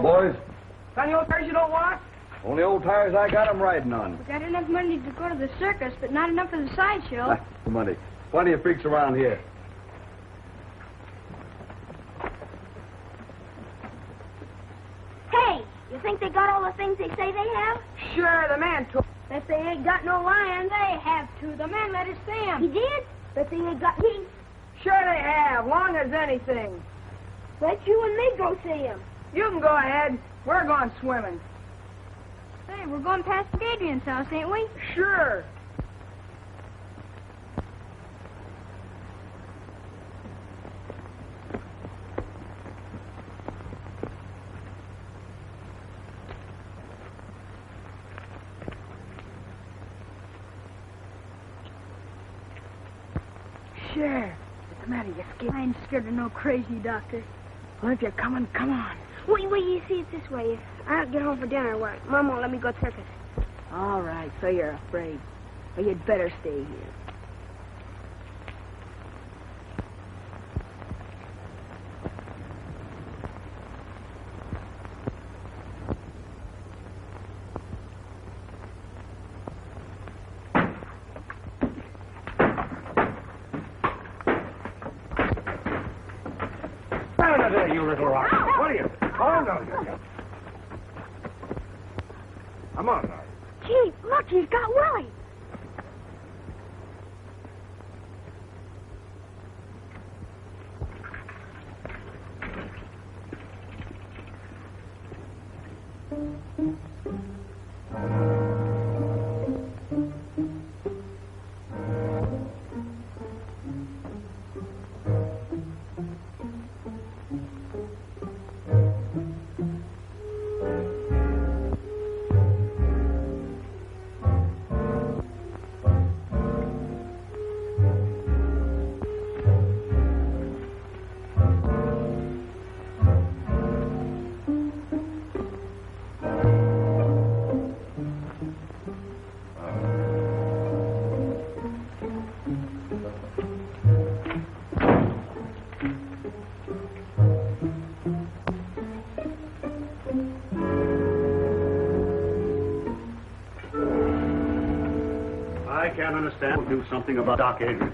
Hello, boys. Any old tires you don't want? Only old tires I got 'em riding on. We got enough money to go to the circus, but not enough for the sideshow. Money. Plenty of freaks around here. Hey, you think they got all the things they say they have? Sure, the man took. If they ain't got no lions, they have to. The man let us see He him. did? But they ain't got me. Sure they have, long as anything. Let you and me go see him. You can go ahead. We're going swimming. Hey, we're going past Adrian's house, ain't we? Sure. Sure. What's the matter? You scared? I ain't scared of no crazy doctor. Well, if you're coming, come on. Wait, you see it this way. If I don't get home for dinner, Mom won't let me go circus. All right, so you're afraid. Well, you'd better stay here. Down there, you little rock. What are you? Oh, no. Come on now. Gee, look, he's got Willie. We'll do something about Doc Adrian.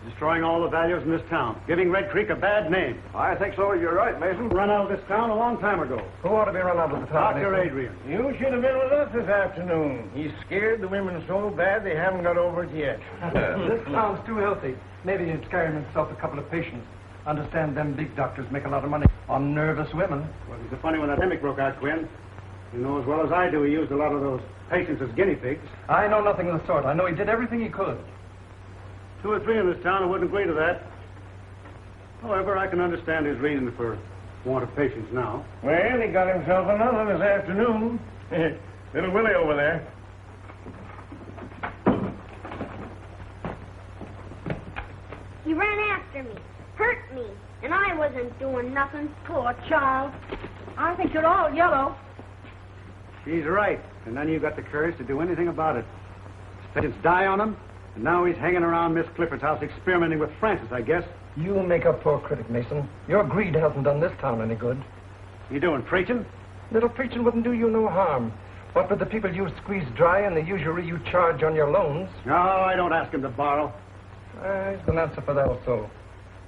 Destroying all the values in this town. Giving Red Creek a bad name. I think so. You're right, Mason. Run out of this town a long time ago. Who ought to be run out of the town? Dr. Adrian. You should have been with us this afternoon. He's scared the women so bad they haven't got over it yet. This town's too healthy. Maybe he's carrying himself a couple of patients. Understand them big doctors make a lot of money on nervous women. Well, it's a funny when that epidemic broke out, Quinn. You know as well as I do he used a lot of those patients as guinea pigs. I know nothing of the sort. I know he did everything he could. 2 or 3 in this town who wouldn't agree to that. However, I can understand his reason for want of patients now. Well, he got himself another this afternoon. Little Willie over there. He ran after me, hurt me, and I wasn't doing nothing. Poor child. I think you're all yellow. She's right. And then you got the courage to do anything about it. His patients die on him, and now he's hanging around Miss Clifford's house experimenting with Francis, I guess. You make a poor critic, Mason. Your greed hasn't done this town any good. You doing preaching? Little preaching wouldn't do you no harm. What with the people you squeeze dry and the usury you charge on your loans? No, I don't ask him to borrow. He's an answer for that also.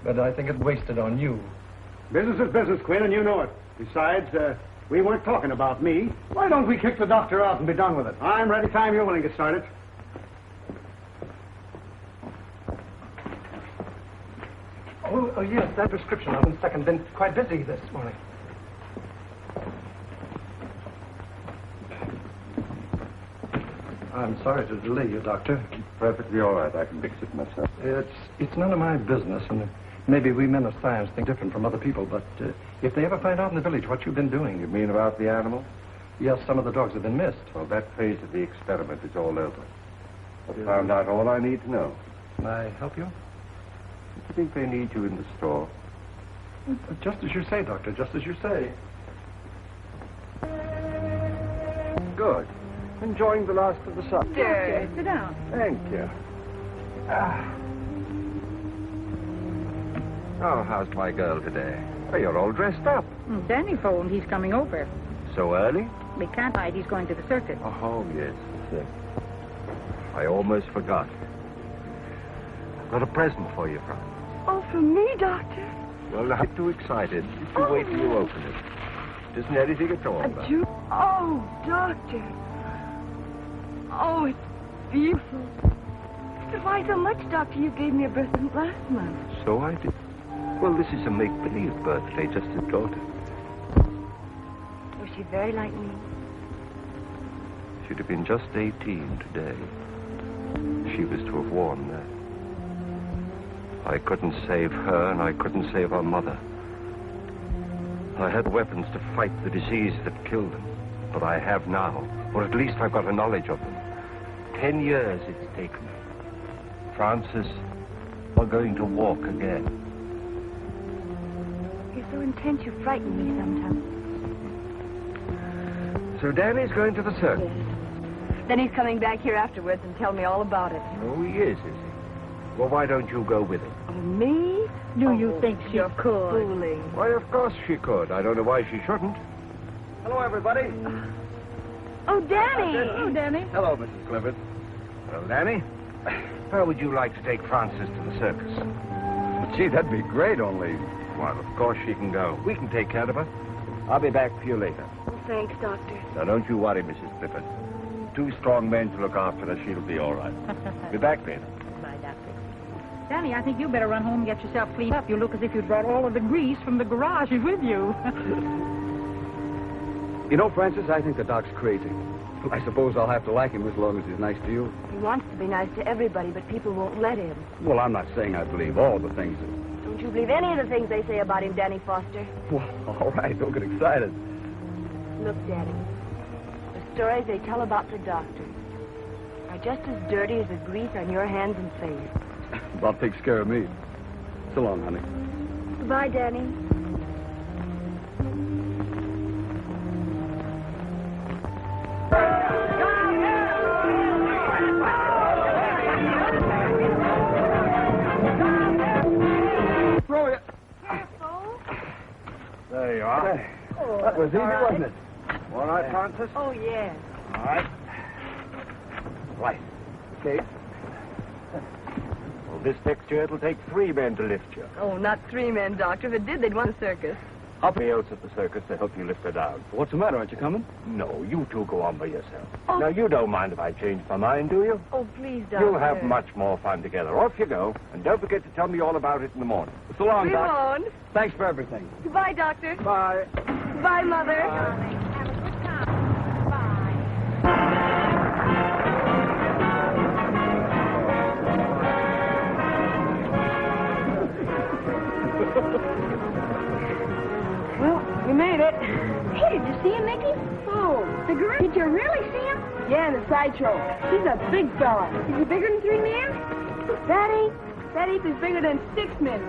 But I think it's wasted on you. Business is business, Quinn, and you know it. Besides, we weren't talking about me. Why don't we kick the doctor out and be done with it? I'm ready time you're willing to start it. Oh, yes, that prescription. I've been second. Been quite busy this morning. I'm sorry to delay you, Doctor. Perfectly all right. I can fix it myself. It's none of my business, and maybe we men of science think different from other people, but if they ever find out in the village what you've been doing... You mean about the animals? Yes, some of the dogs have been missed. Well, that phase of the experiment is all over. I've found out all I need to know. Can I help you? I think they need you in the store. Just as you say, Doctor, just as you say. Good. Enjoying the last of the sun. Okay, sit down. Thank you. Oh, how's my girl today? Oh, you're all dressed up. Danny phoned. He's coming over. So early? We can't hide. He's going to the circus. Oh, yes. I almost forgot. I've got a present for you, Franz. Oh, for me, Doctor? Well, not too excited. If you wait till you open it. It isn't anything at all. Oh, Doctor. Oh, it's beautiful. But why so much, Doctor? You gave me a present last month. So I did. Well, this is a make-believe birthday, just a daughter. Was she very like me? She'd have been just 18 today. She was to have worn that. I couldn't save her, and I couldn't save her mother. I had weapons to fight the disease that killed them. But I have now, or at least I've got a knowledge of them. 10 years it's taken. Francis, we're going to walk again. You're so intense you frighten me sometimes. So Danny's going to the circus. Yes. Then he's coming back here afterwards and tell me all about it. Oh, he is he? Well, why don't you go with him? Oh, me? Do you think she could? Fooling. Why, of course she could. I don't know why she shouldn't. Hello, everybody. Oh, Danny. Oh, Danny. Hello, Mrs. Clifford. Well, Danny, how would you like to take Frances to the circus? Gee, that'd be great, only... Well, of course she can go. We can take care of her. I'll be back for you later. Oh, thanks, Doctor. Now, don't you worry, Mrs. Clifford. 2 strong men to look after her. She'll be all right. Be back later. Bye, Doctor. Danny, I think you better run home and get yourself cleaned up. You look as if you'd brought all of the grease from the garage with you. You know, Francis, I think the doc's crazy. I suppose I'll have to like him as long as he's nice to you. He wants to be nice to everybody, but people won't let him. Well, I'm not saying I believe all the things that... Don't you believe any of the things they say about him, Danny Foster? Well, all right, don't get excited. Look, Daddy, the stories they tell about the doctor are just as dirty as the grease on your hands and face. Bob takes care of me. So long, honey. Goodbye, Danny. There you are. That was easy, wasn't it? All right, Francis? Oh, yes. All right. Right. Okay. Well, this fixture, it'll take 3 men to lift you. Oh, not 3 men, Doctor. If it did, they'd want a circus. I'll be else at the circus to help you lift her down. What's the matter? Aren't you coming? No, you 2 go on by yourself. Oh. Now, you don't mind if I change my mind, do you? Oh, please, Doctor. You'll have much more fun together. Off you go. And don't forget to tell me all about it in the morning. So long, We Doc. won't. Thanks for everything. Goodbye, Doctor. Bye. Bye, Mother. Well, we made it. Hey, did you see him, Mickey? Oh, the gorilla. Did you really see him? Yeah, in the sideshow. He's a big fella. Is he bigger than 3 men? That ape is bigger than 6 men.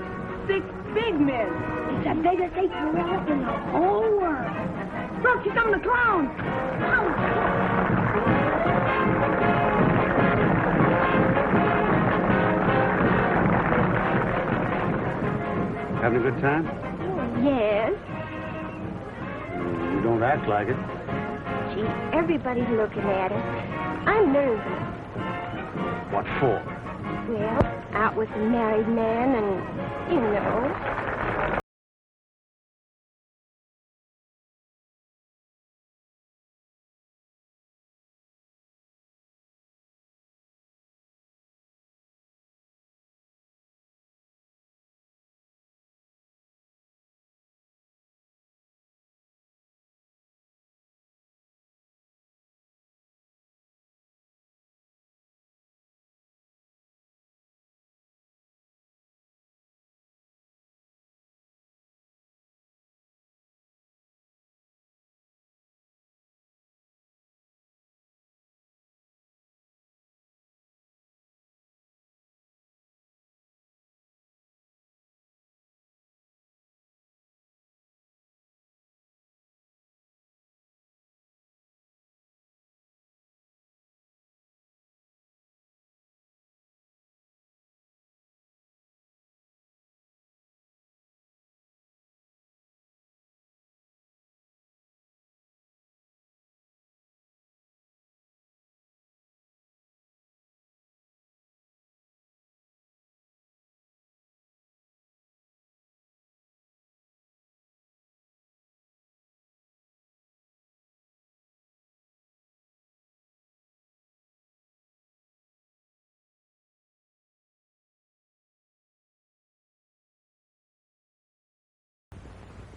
6 big men. It's the biggest ape gorilla in the whole world. Look, he's coming to clown. Having a good time? Yes. You don't act like it. Gee, everybody's looking at us. I'm nervous. What for? Well, out with a married man and, you know.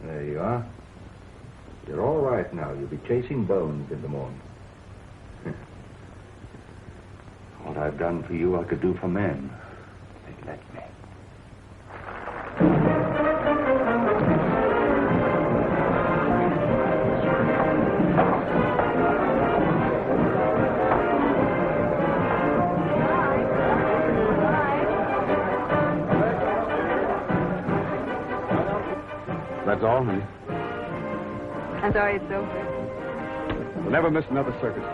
There you are. You're all right now. You'll be chasing bones in the morning. What I've done for you, I could do for men. They'd let me. That's all, honey. I'm sorry it's over. We'll never miss another circus.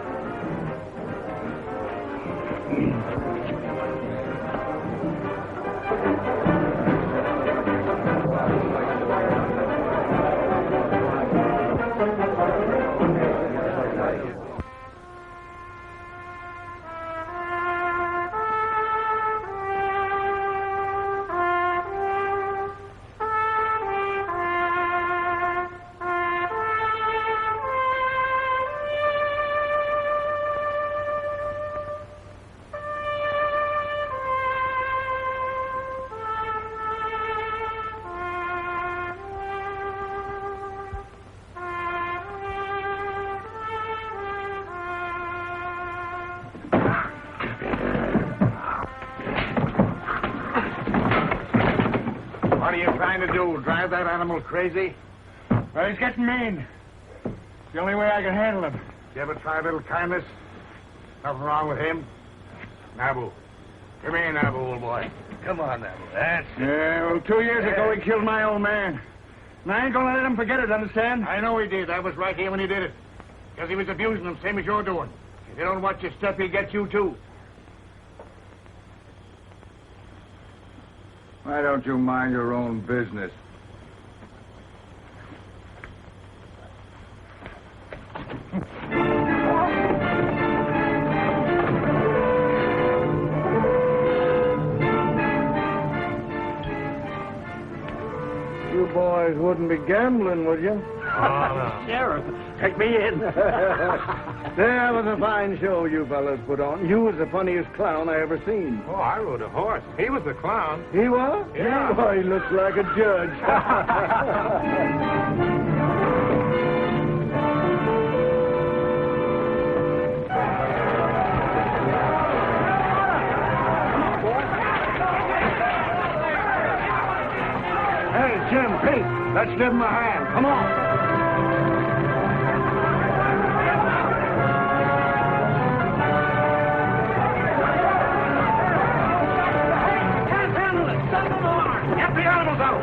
What are you trying to do? Drive that animal crazy? Well, he's getting mean. It's the only way I can handle him. You ever try a little kindness? Nothing wrong with him? Nabu. Come here, Nabu, old boy. Come on, Nabu. That's it. Yeah, well, 2 years ago he killed my old man. And I ain't gonna let him forget it, understand? I know he did. I was right here when he did it. Because he was abusing them, same as you're doing. If you don't watch your step, he'll get you, too. Why don't you mind your own business? You boys wouldn't be gambling, would you? Sheriff, take me in. That was a fine show you fellas put on. You was the funniest clown I ever seen. Oh, I rode a horse. He was the clown. He was? Yeah. Oh, he looks like a judge. Hey, Jim, Pete, let's give him a hand. Come on. Can't handle it. Stop the alarm. Get the animals out.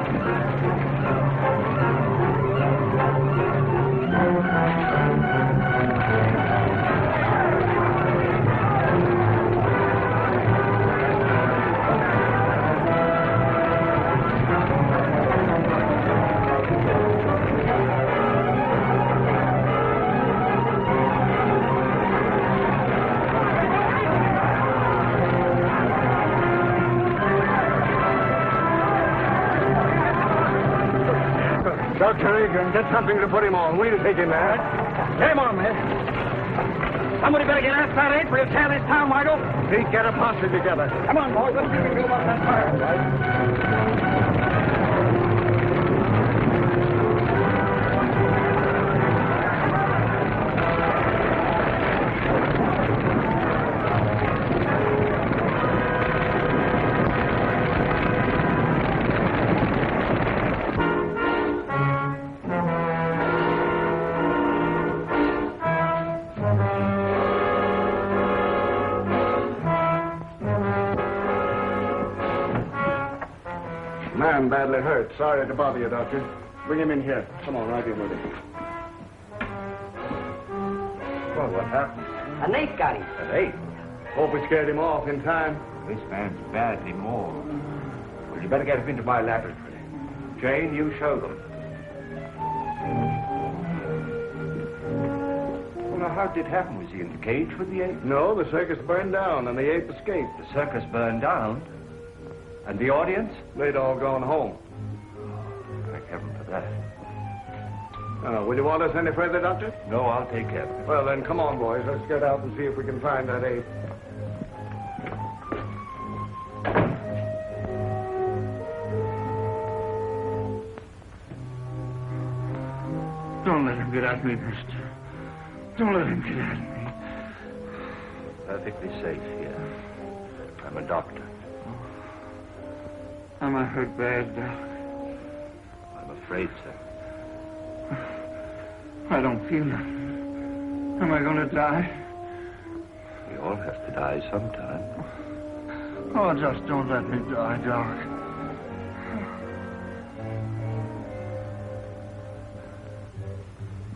Dr. Adrian, get something to put him on. We'll take him there. Get him on, man. Somebody better get outside eight for he'll tear this town wide open. Pete, get a posse together. Come on, boys. Let's see what we can do about that fire. Man badly hurt. Sorry to bother you, Doctor. Bring him in here. Come on, right here with him. Well, what happened? An ape got him. An ape? Hope we scared him off in time. This man's badly mauled. Well, you better get him into my laboratory. Jane, you show them. Well, now, how did it happen? Was he in the cage with the ape? No, the circus burned down and the ape escaped. The circus burned down? And the audience? They'd all gone home. Thank heaven for that. Will you want us any further, Doctor? No, I'll take care of it. Well, then, come on, boys. Let's get out and see if we can find that ape. Don't let him get at me, mister. Don't let him get at me. Perfectly safe here. I'm a doctor. Am I hurt bad, Doc? I'm afraid so. I don't feel nothing. Am I going to die? We all have to die sometime. Oh, just don't let me die, Doc.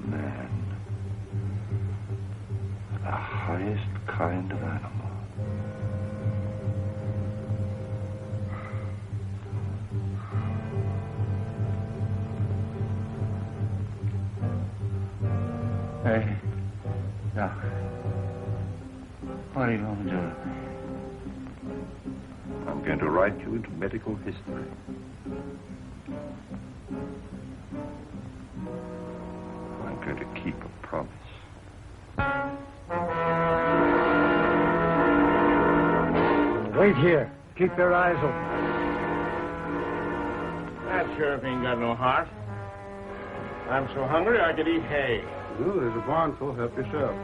Man. The highest kind of animal. Hey, Doc. What are you going to do with me? I'm going to write you into medical history. I'm going to keep a promise. Wait here. Keep your eyes open. That sheriff ain't got no heart. I'm so hungry I could eat hay. Well, there's a barn full. Help yourself.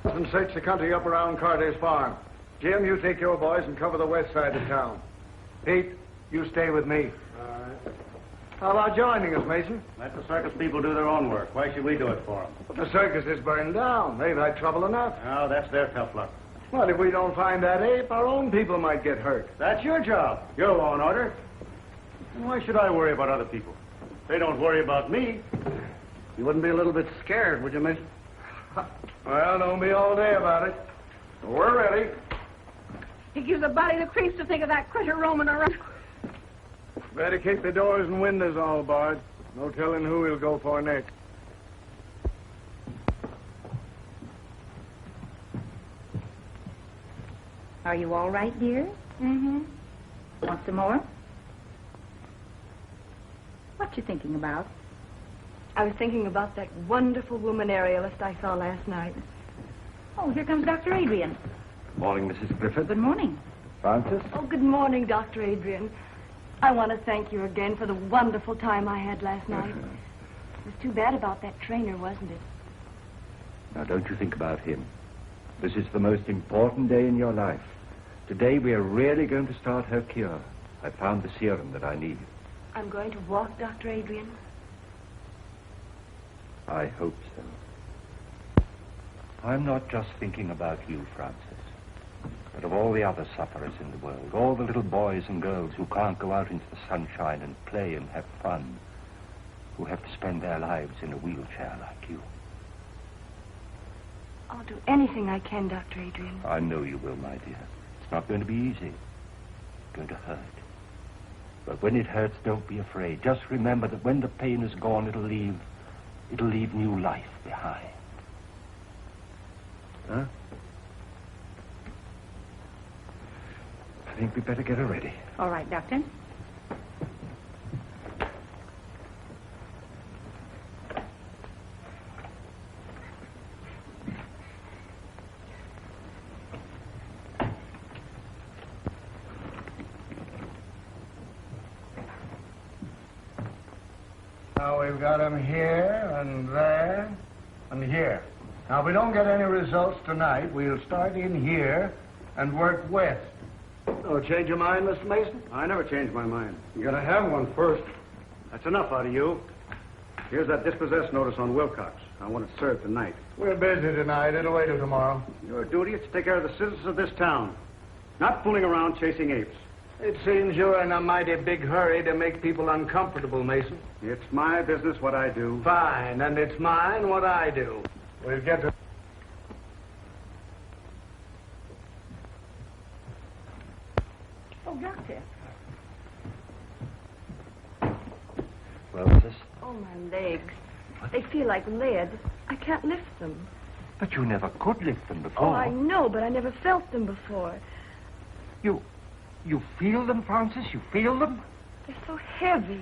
And search the country up around Carter's farm. Jim, you take your boys and cover the west side of town. Pete, you stay with me. All right. How about joining us, Mason? Let the circus people do their own work. Why should we do it for them? But the circus is burned down. They've had trouble enough. Oh, that's their tough luck. Well, if we don't find that ape, our own people might get hurt. That's your job. Your law and order. And why should I worry about other people? They don't worry about me. You wouldn't be a little bit scared, would you, Mason? Well, don't be all day about it. We're ready. It gives the body the creeps to think of that critter roaming around. Better keep the doors and windows all barred. No telling who he'll go for next. Are you all right, dear? Mm-hmm. Want some more? What you thinking about? I was thinking about that wonderful woman aerialist I saw last night. Oh, here comes Dr. Adrian. Morning, Mrs. Griffith. Good morning. Francis? Oh, good morning, Dr. Adrian. I want to thank you again for the wonderful time I had last night. It was too bad about that trainer, wasn't it? Now, don't you think about him. This is the most important day in your life. Today, we are really going to start her cure. I found the serum that I need. I'm going to walk, Dr. Adrian. I hope so. I'm not just thinking about you, Francis, but of all the other sufferers in the world, all the little boys and girls who can't go out into the sunshine and play and have fun, who have to spend their lives in a wheelchair like you. I'll do anything I can, Dr. Adrian. I know you will, my dear. It's not going to be easy. It's going to hurt. But when it hurts, don't be afraid. Just remember that when the pain is gone, it'll leave new life behind. Huh? I think we'd better get her ready. All right, Doctor. Now we've got him here and there and here. Now, if we don't get any results tonight, we'll start in here and work west. Oh, change your mind, Mr. Mason? I never change my mind. You gotta have one first. That's enough out of you. Here's that dispossessed notice on Wilcox. I want it served tonight. We're busy tonight. It'll wait till tomorrow. Your duty is to take care of the citizens of this town, not fooling around chasing apes. It seems you're in a mighty big hurry to make people uncomfortable, Mason. It's my business what I do. Fine, and it's mine what I do. We'll get to... Oh, Doctor. Well, sis? Oh, my legs. They feel like lead. I can't lift them. But you never could lift them before. Oh, I know, but I never felt them before. You feel them, Francis? You feel them? They're so heavy.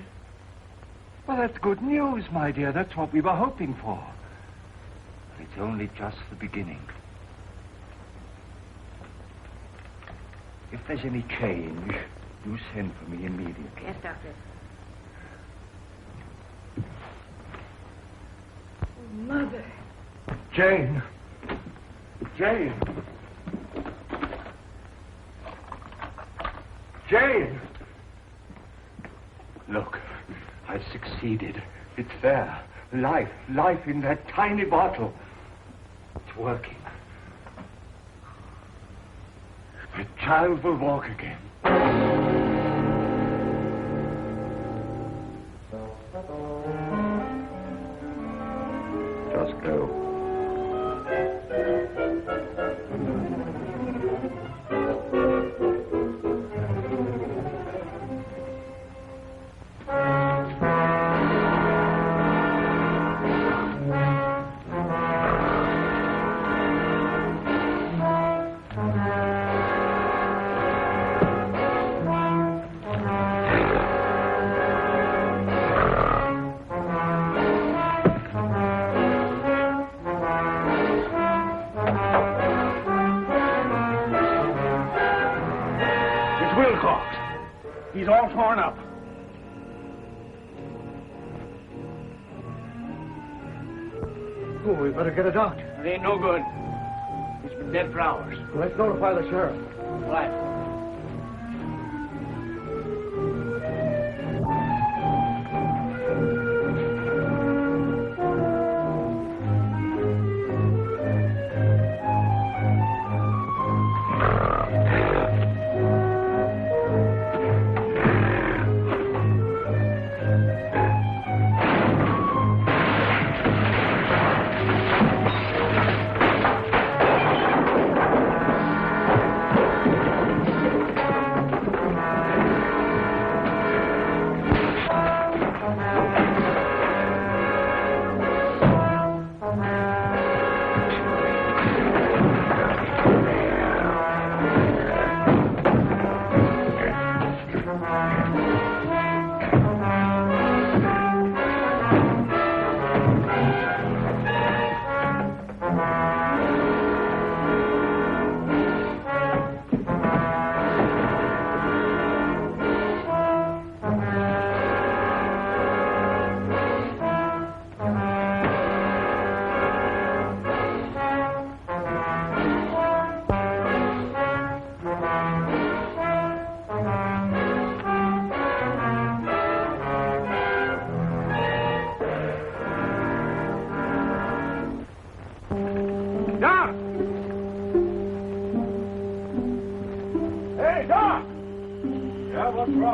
Well, that's good news, my dear. That's what we were hoping for. But it's only just the beginning. If there's any change, you send for me immediately. Yes, Doctor. Oh, Mother. Jane. Jane. Jane! Look, I succeeded. It's there. Life in that tiny bottle. It's working. The child will walk again. Just go. He's all torn up. Oh, we better get a doctor. It ain't no good. He's been dead for hours. Well, let's notify the sheriff. Right.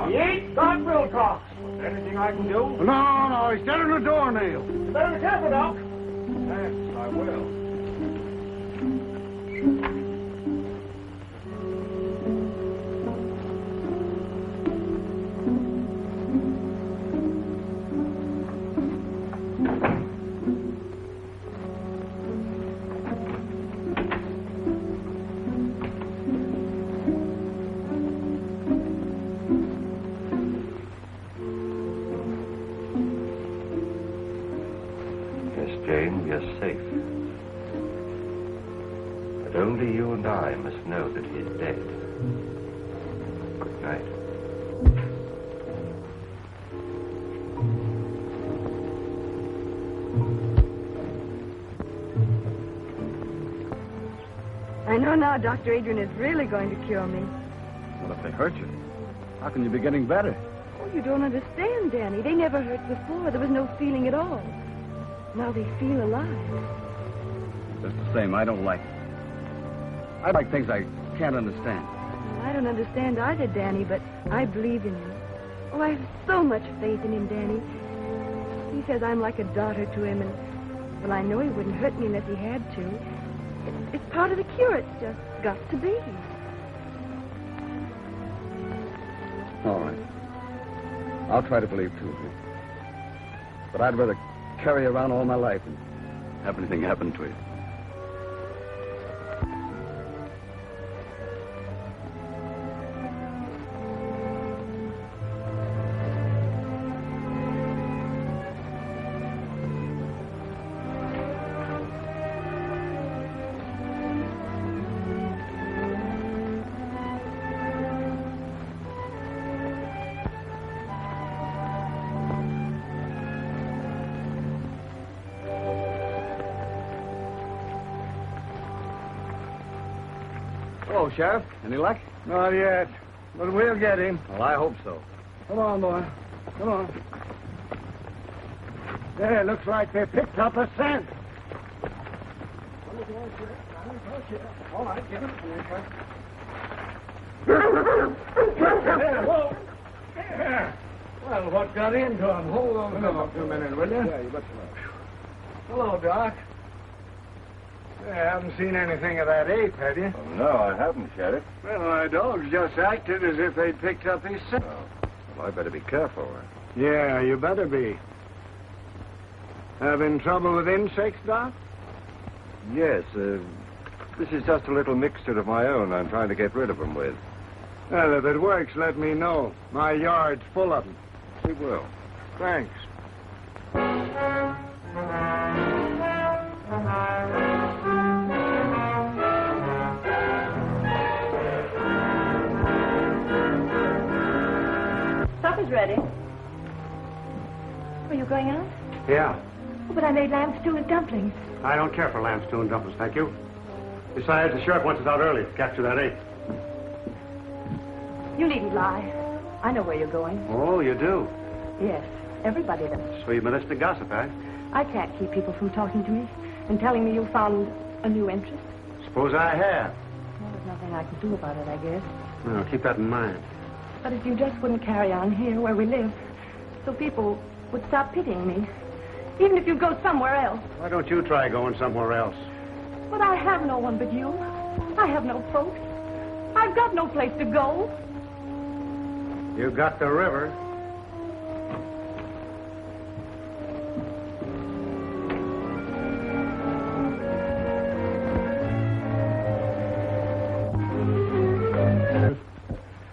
He ain't Doc will talk. Anything I can do? No, he's dead on the doornail. You better be careful, Doc. Yes, I will. Jane, we are safe. But only you and I must know that he is dead. Good night. I know now Dr. Adrian is really going to cure me. Well, if they hurt you, how can you be getting better? Oh, you don't understand, Danny. They never hurt before. There was no feeling at all. Now they feel alive. Just the same, I don't like it. I like things I can't understand. I don't understand either, Danny, but I believe in you. Oh, I have so much faith in him, Danny. He says I'm like a daughter to him, and, well, I know he wouldn't hurt me unless he had to. It's part of the cure. It's just got to be. All right. I'll try to believe, too. But I'd rather carry you around all my life and have anything happen to you. Hello, Sheriff. Any luck? Not yet, but we'll get him. Well, I hope so. Come on, boy. Come on. There, looks like they picked up a scent. All right, give it to me, There, whoa. There. Well, what got into him? Hold on a minute, will you? Yeah, you betcha. Hello, Doc. You haven't seen anything of that ape, have you? Oh, no, I haven't, Sheriff. Well, my dogs just acted as if they'd picked up his scent. Well, I better be careful. Yeah, you better be. Having trouble with insects, Doc? Yes, this is just a little mixture of my own I'm trying to get rid of them with. Well, if it works, let me know. My yard's full of them. We will. Thanks. Supper's ready. Are you going out? Yeah. Oh, but I made lamb stew and dumplings. I don't care for lamb stew and dumplings, thank you. Besides, the sheriff wants us out early to capture that ape. You needn't lie. I know where you're going. Oh, you do? Yes, everybody does. So you've been listening to gossip, eh? I can't keep people from talking to me and telling me you found a new interest. Suppose I have. Well, there's nothing I can do about it, I guess. Well, keep that in mind. But if you just wouldn't carry on here where we live, so people would stop pitying me. Even if you go somewhere else. Why don't you try going somewhere else? But I have no one but you. I have no folks. I've got no place to go. You got the river.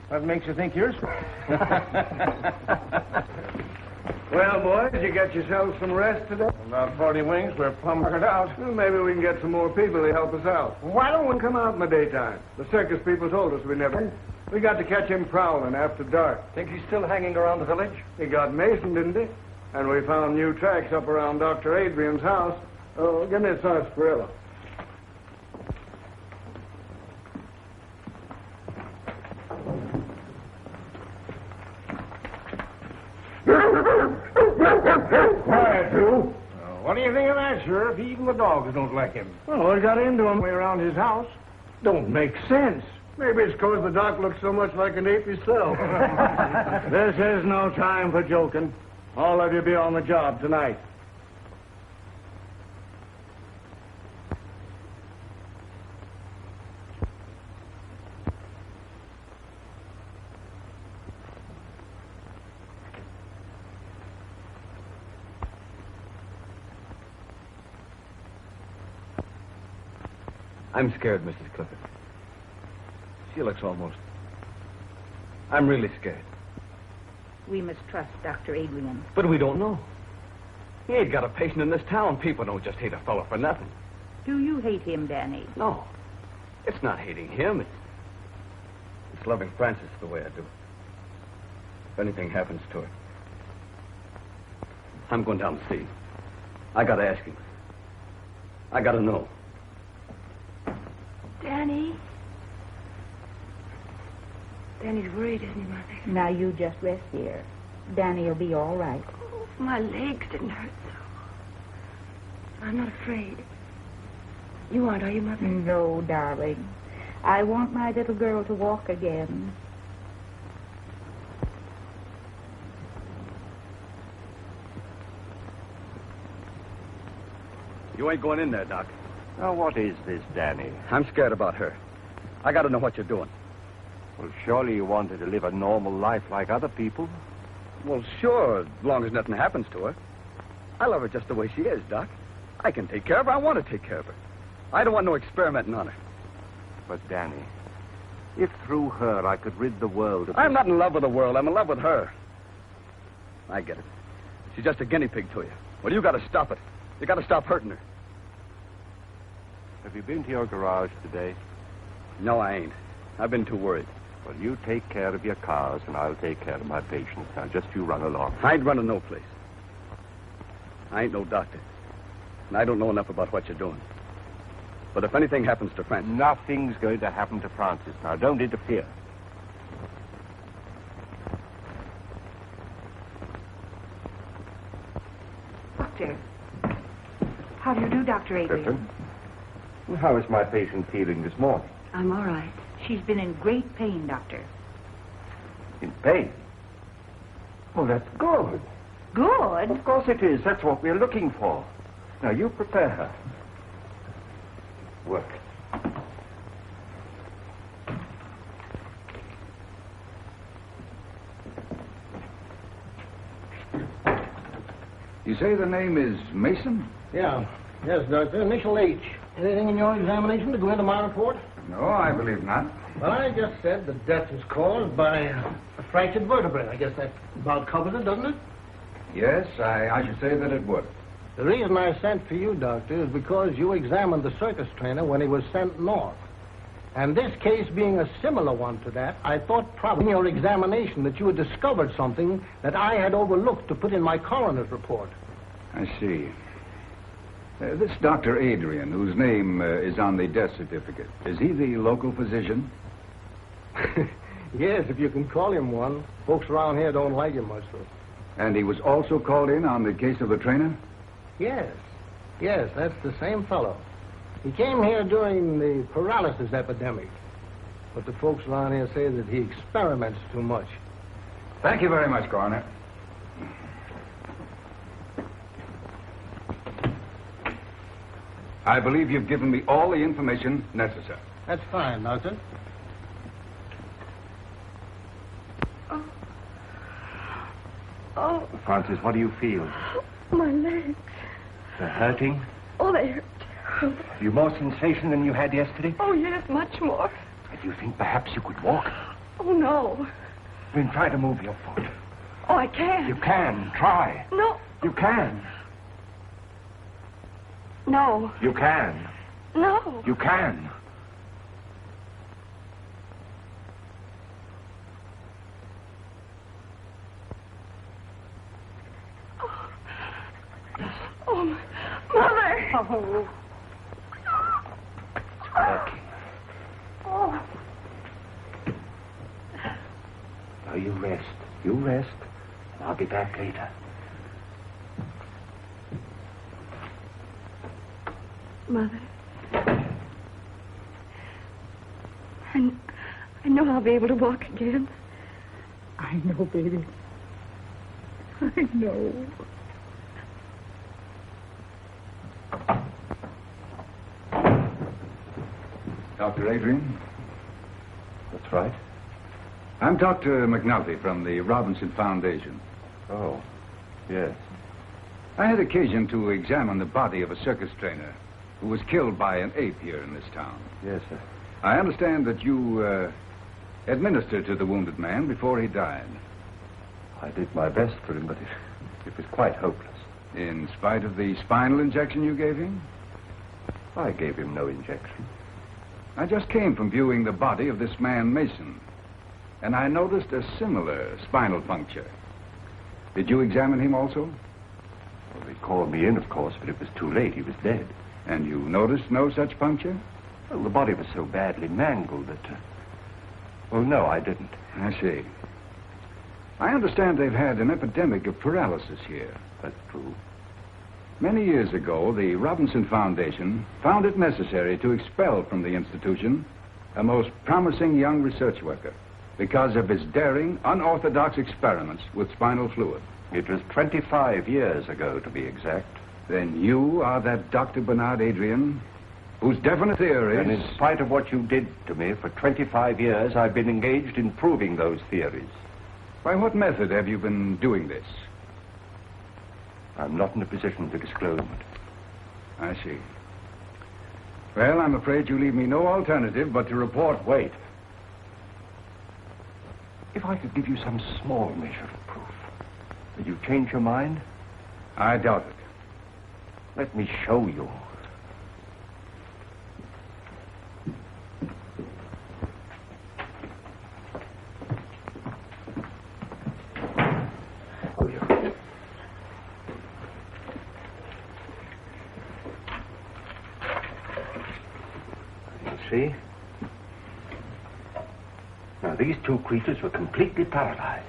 What makes you think you're Well, boys, you get yourselves some rest today? About 40 wings, we're plumb worked out. Well, maybe we can get some more people to help us out. Why don't we come out in the daytime? The circus people told us we never... We got to catch him prowling after dark. Think he's still hanging around the village? He got Mason, didn't he? And we found new tracks up around Dr. Adrian's house. Oh, give me a sarsaparilla. Quiet, you. What do you think of that, Sheriff? Even the dogs don't like him. Well, what got into him way around his house? Don't make sense. Maybe it's because the doc looks so much like an ape himself. This is no time for joking. All of you be on the job tonight. I'm scared, Mrs. Clifford. She looks almost... I'm really scared. We must trust Dr. Adrian. But we don't know. He ain't got a patient in this town. People don't just hate a fellow for nothing. Do you hate him, Danny? No. It's not hating him. It's loving Frances the way I do. If anything happens to her, I'm going down to see him. I gotta ask him. I gotta know. Danny? Danny's worried, isn't he, Mother? Now you just rest here. Danny'll be all right. Oh, my legs didn't hurt so. I'm not afraid. You aren't, are you, Mother? No, darling. I want my little girl to walk again. You ain't going in there, Doc. Now, what is this, Danny? I'm scared about her. I gotta know what you're doing. Well, surely you want her to live a normal life like other people. Well, sure, as long as nothing happens to her. I love her just the way she is, Doc. I can take care of her. I want to take care of her. I don't want no experimenting on her. But, Danny, if through her I could rid the world of... I'm not in love with the world. I'm in love with her. I get it. She's just a guinea pig to you. Well, you gotta stop it. You gotta stop hurting her. Have you been to your garage today? No, I ain't. I've been too worried. Well, you take care of your cars, and I'll take care of my patients. Now, just you run along. I ain't running no place. I ain't no doctor. And I don't know enough about what you're doing. But if anything happens to Francis... Nothing's going to happen to Francis. Now, don't interfere. Doctor. How do you do, Dr. Adrian? Clifton, how is my patient feeling this morning? I'm all right. She's been in great pain, Doctor. In pain? Oh, that's good. Good? Of course it is. That's what we're looking for. Now, you prepare her. Work. You say the name is Mason? Yeah. Yes, Doctor. Initial H. Anything in your examination to go into my report? No, I believe not. Well, I just said the death was caused by a fractured vertebrae. I guess that about covers it, doesn't it? Yes, I should say that it would. The reason I sent for you, Doctor, is because you examined the circus trainer when he was sent north. And this case being a similar one to that, I thought probably in your examination that you had discovered something that I had overlooked to put in my coroner's report. I see. This Dr. Adrian, whose name is on the death certificate, is he the local physician? Yes, if you can call him one. Folks around here don't like him much, though. And he was also called in on the case of the trainer? Yes. Yes, that's the same fellow. He came here during the paralysis epidemic. But the folks around here say that he experiments too much. Thank you very much, Coroner. I believe you've given me all the information necessary. That's fine, Doctor. Oh, Francis, what do you feel? my legs. They're hurting? Oh, they hurt. Have you more sensation than you had yesterday? Oh, yes, much more. Do you think perhaps you could walk? Oh, no. Then try to move your foot. Oh, I can't. You can. Try. No. You can. No. You can. No. You can. Oh, Mother. Oh. Becky. Oh. Now you rest. You rest. And I'll be back later. Mother. I know I'll be able to walk again. I know, baby. I know. Dr. Adrian? That's right. I'm Dr. McNulty from the Robinson Foundation. Oh, yes. I had occasion to examine the body of a circus trainer who was killed by an ape here in this town. Yes, sir. I understand that you administered to the wounded man before he died. I did my best for him, but it was quite hopeless. In spite of the spinal injection you gave him? I gave him no injection. I just came from viewing the body of this man, Mason, and I noticed a similar spinal puncture. Did you examine him also? Well, they called me in, of course, but it was too late. He was dead. And you noticed no such puncture? Well, the body was so badly mangled that... Well, no, I didn't. I see. I understand they've had an epidemic of paralysis here. That's true. Many years ago, the Robinson Foundation found it necessary to expel from the institution a most promising young research worker because of his daring, unorthodox experiments with spinal fluid. It was 25 years ago, to be exact. Then you are that Dr. Bernard Adrian, whose definite theories... And in spite of what you did to me, for 25 years, I've been engaged in proving those theories. By what method have you been doing this? I'm not in a position to disclose it. I see. Well, I'm afraid you leave me no alternative but to report... Wait. If I could give you some small measure of proof, would you change your mind? I doubt it. Let me show you. see? Now, these two creatures were completely paralyzed.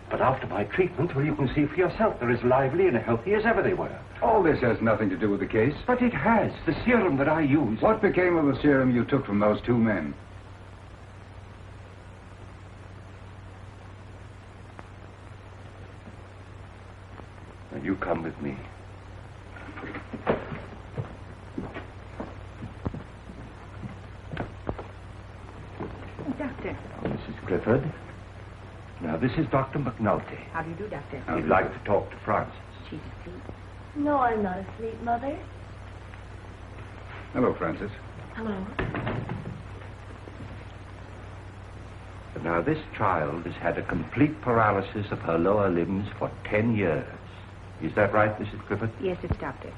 But after my treatment, well, you can see for yourself, they're as lively and healthy as ever they were. All this has nothing to do with the case. But it has. The serum that I used. What became of the serum you took from those two men? Now, you come with me. Doctor. Now, Mrs. Clifford. Now, this is Dr. McNulty. How do you do, Doctor? He'd like to talk to Frances. She's asleep. No, I'm not asleep, Mother. Hello, Frances. Hello. But now, this child has had a complete paralysis of her lower limbs for 10 years. Is that right, Mrs. Clifford? Yes, it's Doctor.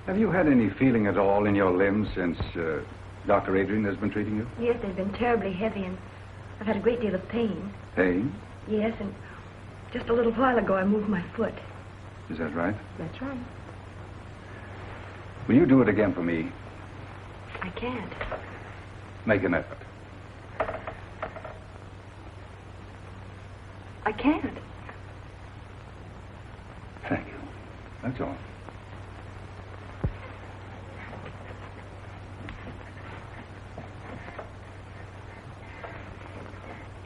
Have you had any feeling at all in your limbs since Dr. Adrian has been treating you? Yes, they've been terribly heavy, and I've had a great deal of pain. Pain? Yes, and just a little while ago I moved my foot. Is that right? That's right. Will you do it again for me? I can't. Make an effort. I can't. Thank you. That's all.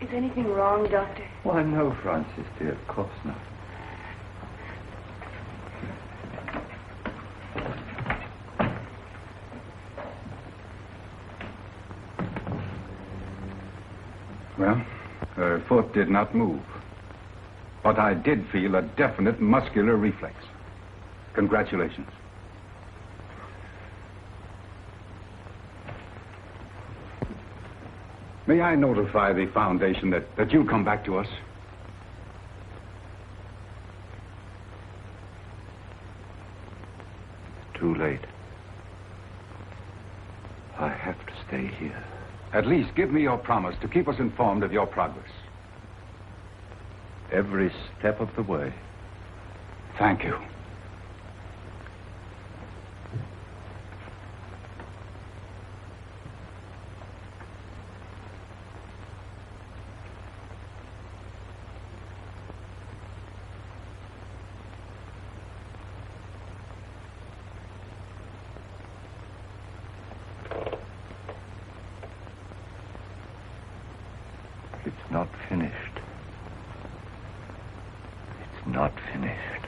Is anything wrong, Doctor? Why, no, Frances, dear. Of course not. Well, her foot did not move. But I did feel a definite muscular reflex. Congratulations. May I notify the Foundation that you'll come back to us? Too late. I have to stay here. At least give me your promise to keep us informed of your progress. Every step of the way. Thank you. It's not finished. It's not finished.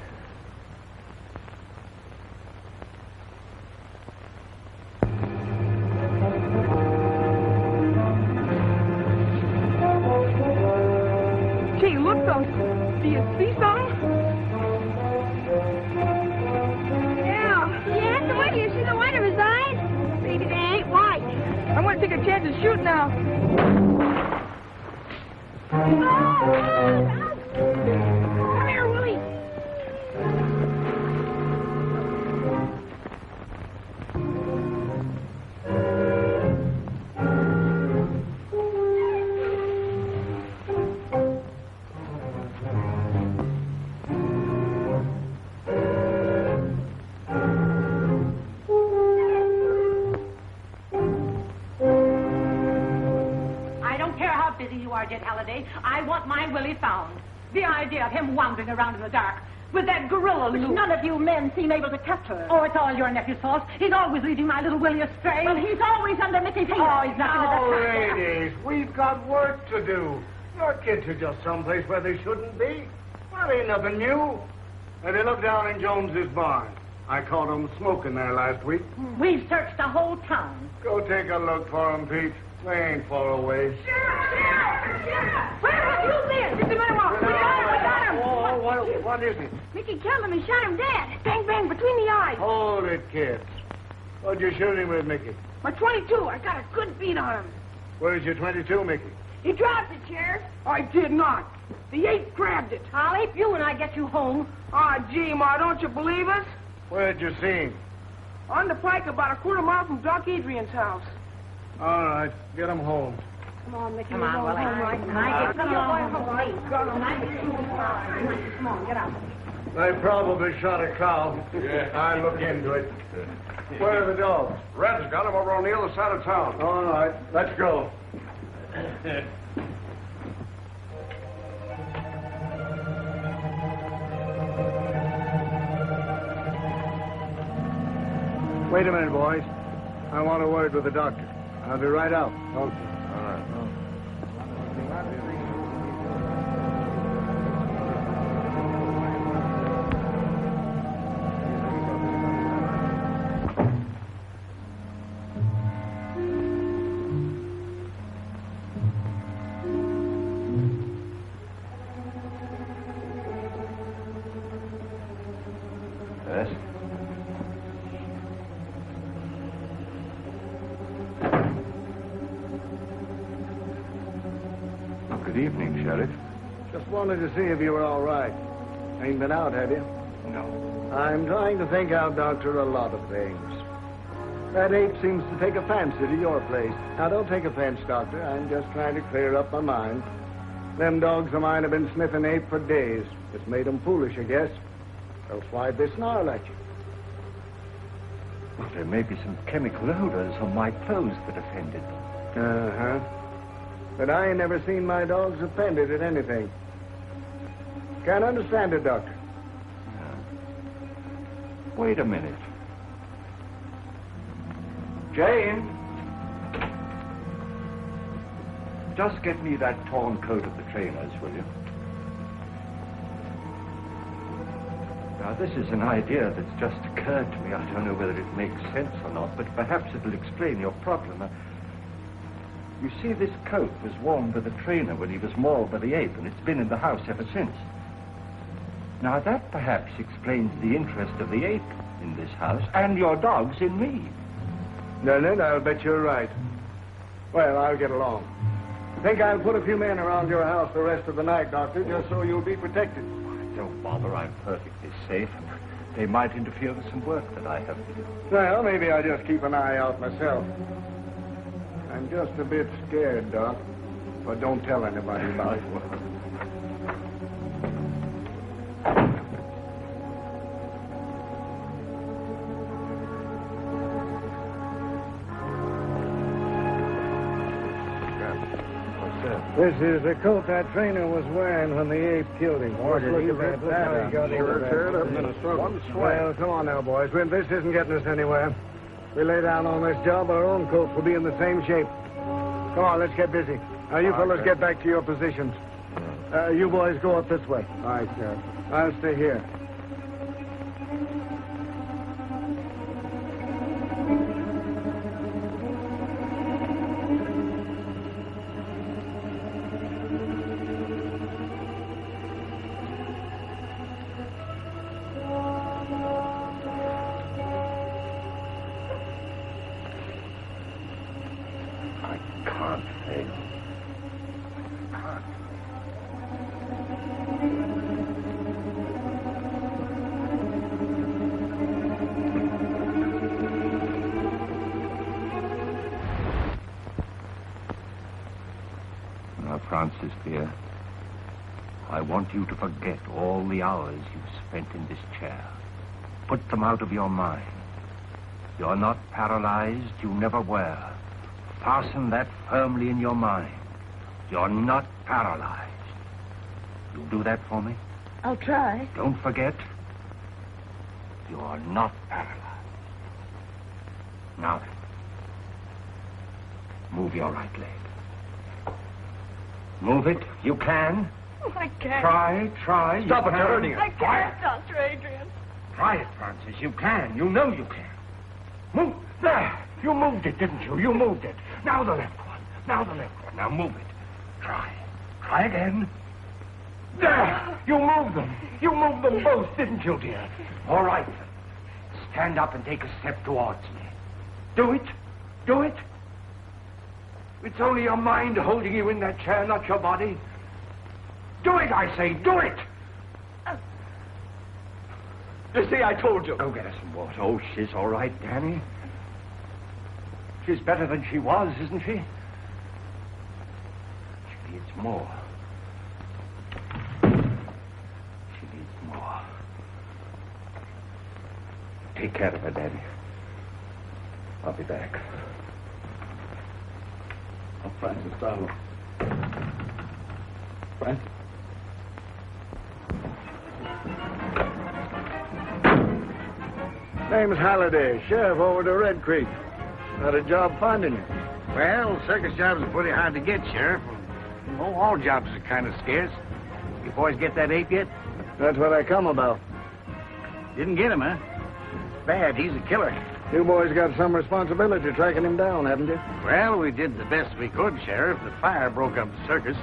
Gee, look, fellas. Do you see something? Yeah. Yes, what? Do you see the white of his eyes? Maybe they ain't white. I'm going to take a chance and shoot now. Come here, Willie. I don't care how busy you are, Jet Halliday. I want my Willie found. The idea of him wandering around in the dark with that gorilla loose. None of you men seem able to capture. Oh, it's all your nephew's fault. He's always leading my little Willie astray. Well, he's always under Mickey's heel. Oh, he's nothing Now, but a ladies, we've got work to do. Your kids are just someplace where they shouldn't be. That ain't nothing new. Now, they look down in Jones's barn. I caught them smoking there last week. We've searched the whole town. Go take a look for them, Pete. They ain't far away. Sheriff! Where have you been? Get the man off. I got him. Oh, what is it? Mickey killed him and shot him dead. Bang, bang, between the eyes. Hold it, kids. What'd you shoot him with, Mickey? My 22. I got a good beat on him. Where's your 22, Mickey? He dropped it, Sheriff. I did not. The ape grabbed it. I'll ape you when I get you home. Ah, gee, Ma, don't you believe us? Where'd you see him? On the pike about a quarter mile from Doc Adrian's house. All right, get him home. Come on, Mickey. Come on, Willie. Come on, get out. They probably shot a cow. Yeah. I look into it. Where are the dogs? Red's got them over on the other side of town. All right, let's go. Wait a minute, boys. I want a word with the doctor. I'll be right out. Okay. All right. Yes? Good evening, Sheriff. Just wanted to see if you were all right. Ain't been out, have you? No. I'm trying to think out, Doctor, a lot of things. That ape seems to take a fancy to your place. Now, don't take offense, Doctor. I'm just trying to clear up my mind. Them dogs of mine have been sniffing ape for days. It's made them foolish, I guess. Else why'd they snarl at you? Well, there may be some chemical odors on my clothes that offended them. Uh-huh. But I ain't never seen my dogs offended at anything. Can't understand it, Doctor. Wait a minute. Jane! Just get me that torn coat of the trainer's, will you? Now, this is an idea that's just occurred to me. I don't know whether it makes sense or not, but perhaps it'll explain your problem. You see, this coat was worn by the trainer when he was mauled by the ape, and it's been in the house ever since. Now, that perhaps explains the interest of the ape in this house, and your dogs in me. Leonard, I'll bet you're right. Well, I'll get along. Think I'll put a few men around your house the rest of the night, Doctor, just so you'll be protected. Don't bother, I'm perfectly safe, and they might interfere with some work that I have to do. Well, maybe I'll just keep an eye out myself. I'm just a bit scared, Doc. But don't tell anybody about it. This is the coat that trainer was wearing when the ape killed him. Look at that. Well, come on now, boys. This isn't getting us anywhere. We lay down on this job, our own coats will be in the same shape. Come on, let's get busy. Now, you fellas get back to your positions. You boys go up this way. All right, Sheriff. I'll stay here. Francis, dear, I want you to forget all the hours you've spent in this chair. Put them out of your mind. You're not paralyzed. You never were. Fasten that firmly in your mind. You're not paralyzed. You'll do that for me? I'll try. Don't forget, you're not paralyzed. Now then, move your right leg. Move it. You can. Oh, I can't. Try. Stop it, you're hurting her. I can't, Dr. Adrian. Try it, Francis. You can. You know you can. Move. There. You moved it, didn't you? You moved it. Now the left one. Now the left one. Now move it. Try. Try again. There. You moved them. You moved them both, didn't you, dear? All right. Stand up and take a step towards me. Do it. Do it. It's only your mind holding you in that chair, not your body. Do it, I say. Do it. You see, I told you. Go get her some water. Oh, she's all right, Danny. She's better than she was, isn't she? She needs more. She needs more. Take care of her, Danny. I'll be back. Oh, Francis, darling. Francis? Name's Halliday, sheriff over to Red Creek. Had a job finding you. Well, circus jobs are pretty hard to get, Sheriff. Oh, all jobs are kind of scarce. You boys get that ape yet? That's what I come about. Didn't get him, huh? Bad. He's a killer. You boys got some responsibility tracking him down, haven't you? Well, we did the best we could, Sheriff. The fire broke up the circus.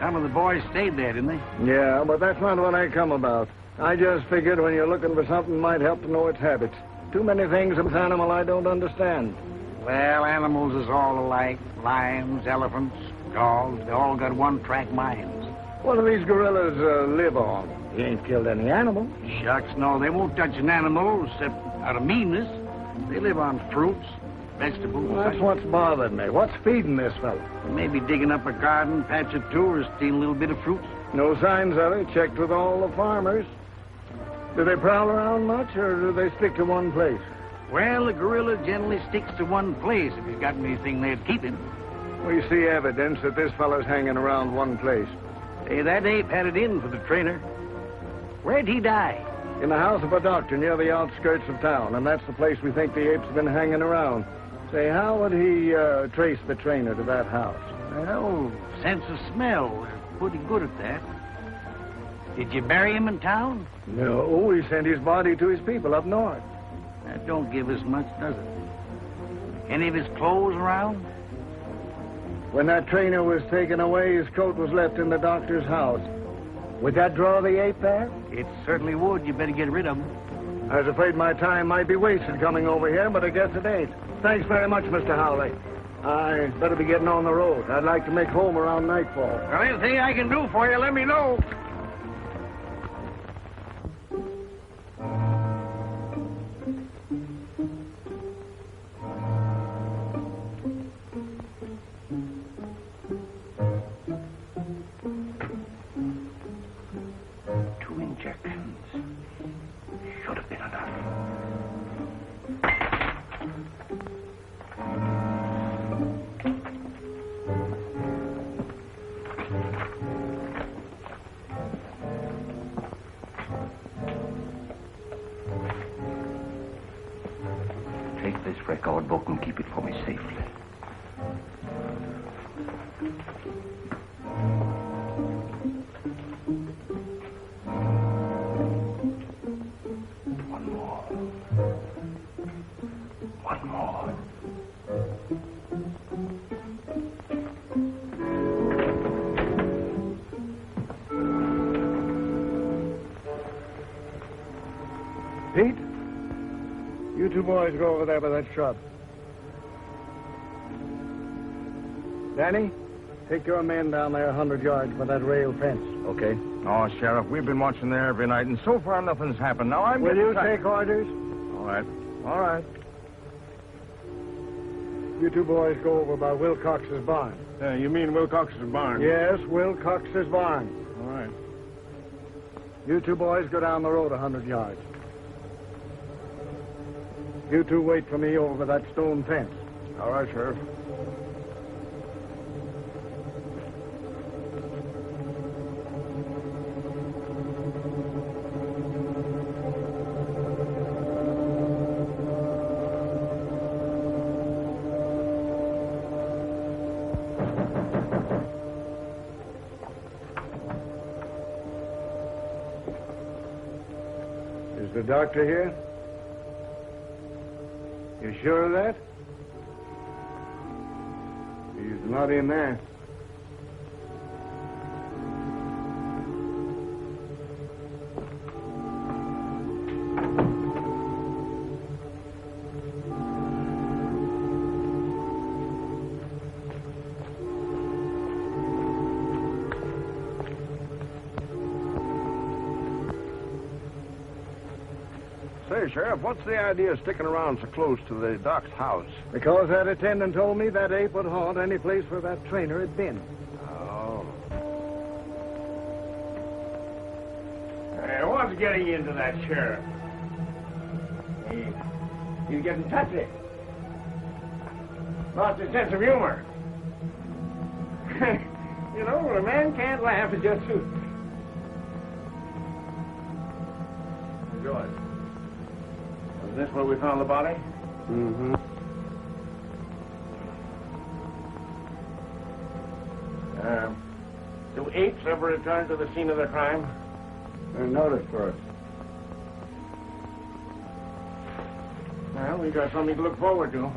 Some of the boys stayed there, didn't they? Yeah, but that's not what I come about. I just figured when you're looking for something might help to know its habits. Too many things of this animal I don't understand. Well, animals is all alike. Lions, elephants, dogs, they all got one-track minds. What do these gorillas live on? You ain't killed any animal. Shucks, no, they won't touch an animal except out of meanness. They live on fruits, vegetables. Well, that's what's bothered me. What's feeding this fellow? Maybe digging up a garden, patch or two, or stealing a little bit of fruit. No signs of it. Checked with all the farmers. Do they prowl around much, or do they stick to one place? Well, the gorilla generally sticks to one place if he's got anything there to keep him. We see evidence that this fellow's hanging around one place. Hey, that ape had it in for the trainer. Where'd he die? In the house of a doctor near the outskirts of town, and that's the place we think the ape's been hanging around. Say, how would he trace the trainer to that house? Well, sense of smell. We're pretty good at that. Did you bury him in town? No, he sent his body to his people up north. That don't give us much, does it? Any of his clothes around? When that trainer was taken away, his coat was left in the doctor's house. Would that draw the ape there? It certainly would. You better get rid of him. I was afraid my time might be wasted coming over here, but I guess it ain't. Thanks very much, Mr. Howley. I better be getting on the road. I'd like to make home around nightfall. Well, anything I can do for you, let me know. Record book and keep it for me safely. One more. Pete? You two boys go over there by that shrub. Danny, take your men down there 100 yards by that rail fence. Okay. Oh, Sheriff, we've been watching there every night, and so far nothing's happened. Now I'm... Will you take orders? All right. All right. You two boys go over by Wilcox's barn. You mean Wilcox's barn? Yes, Wilcox's barn. All right. You two boys go down the road 100 yards. You two wait for me over that stone fence. All right, Sheriff. Is the doctor here? You sure of that? He's not in there. Say, Sheriff, what's the idea of sticking around so close to the doc's house? Because that attendant told me that ape would haunt any place where that trainer had been. Oh. Hey, what's getting into that sheriff? He's getting touchy. Lost his sense of humor. You know, when a man can't laugh, it just suits. George, was this where we found the body? Mm-hmm. Do apes ever return to the scene of the crime? They're noticed first. Well, we got something to look forward to.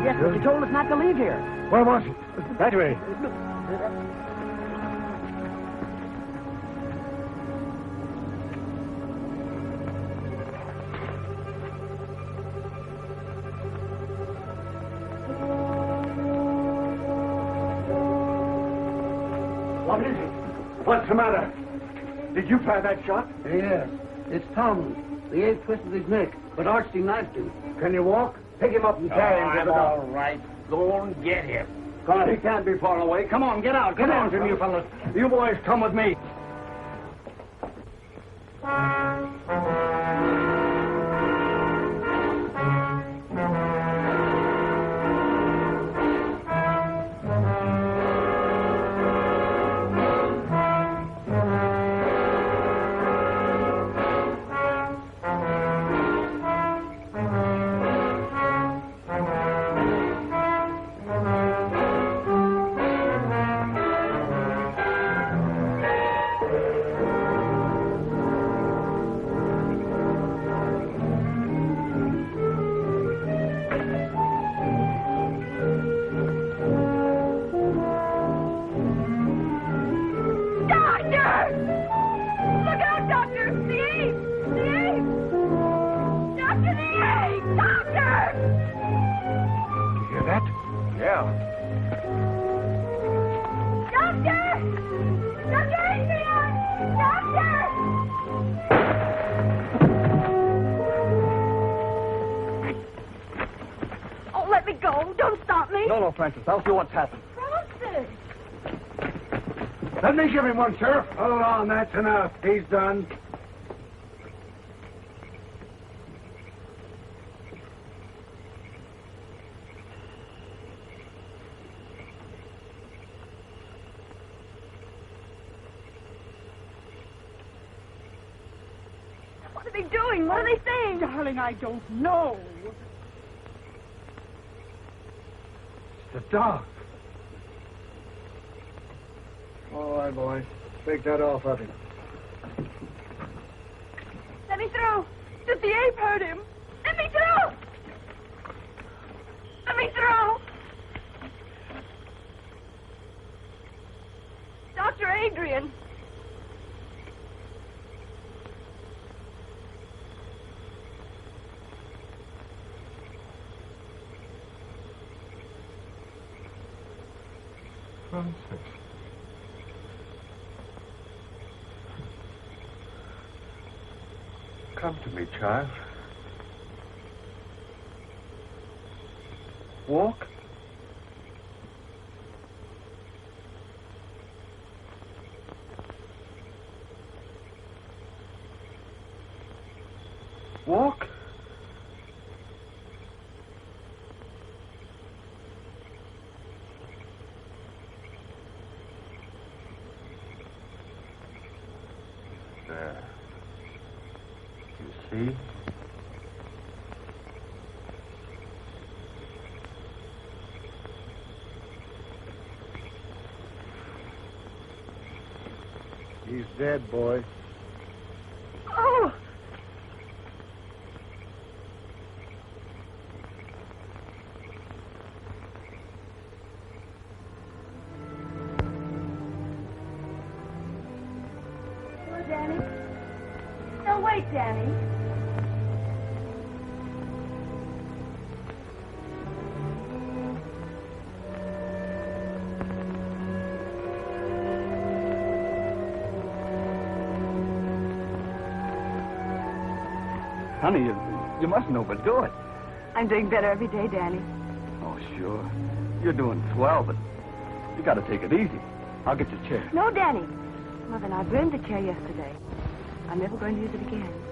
Yes, but you told us not to leave here. Where was he? That way. What is it? What's the matter? Did you fire that shot? Yes. It's Tom. The ape twisted his neck, but Archie knifed him. Can you walk? Pick him up and carry him to the all doctor. right. Go and get him. God, he can't be far away. Come on, get out. Get on, you fellas. You boys come with me. Francis, I'll see what's happened. Francis! Let me give him one, Sheriff. Hold on, that's enough. He's done. What are they doing? What are they saying? Darling, I don't know. The dog. All right, boys. Take that off of him. Let me through. Did the ape hurt him? Let me through. Let me through. Dr. Adrian. Francis. Come to me, child. Walk. Walk. There. You see? He's dead, boy. Oh! Danny. Honey, you mustn't overdo it. I'm doing better every day, Danny. Oh, sure. You're doing swell, but you got to take it easy. I'll get your chair. No, Danny. Mother and I burned the chair yesterday. I'm never going to use it again.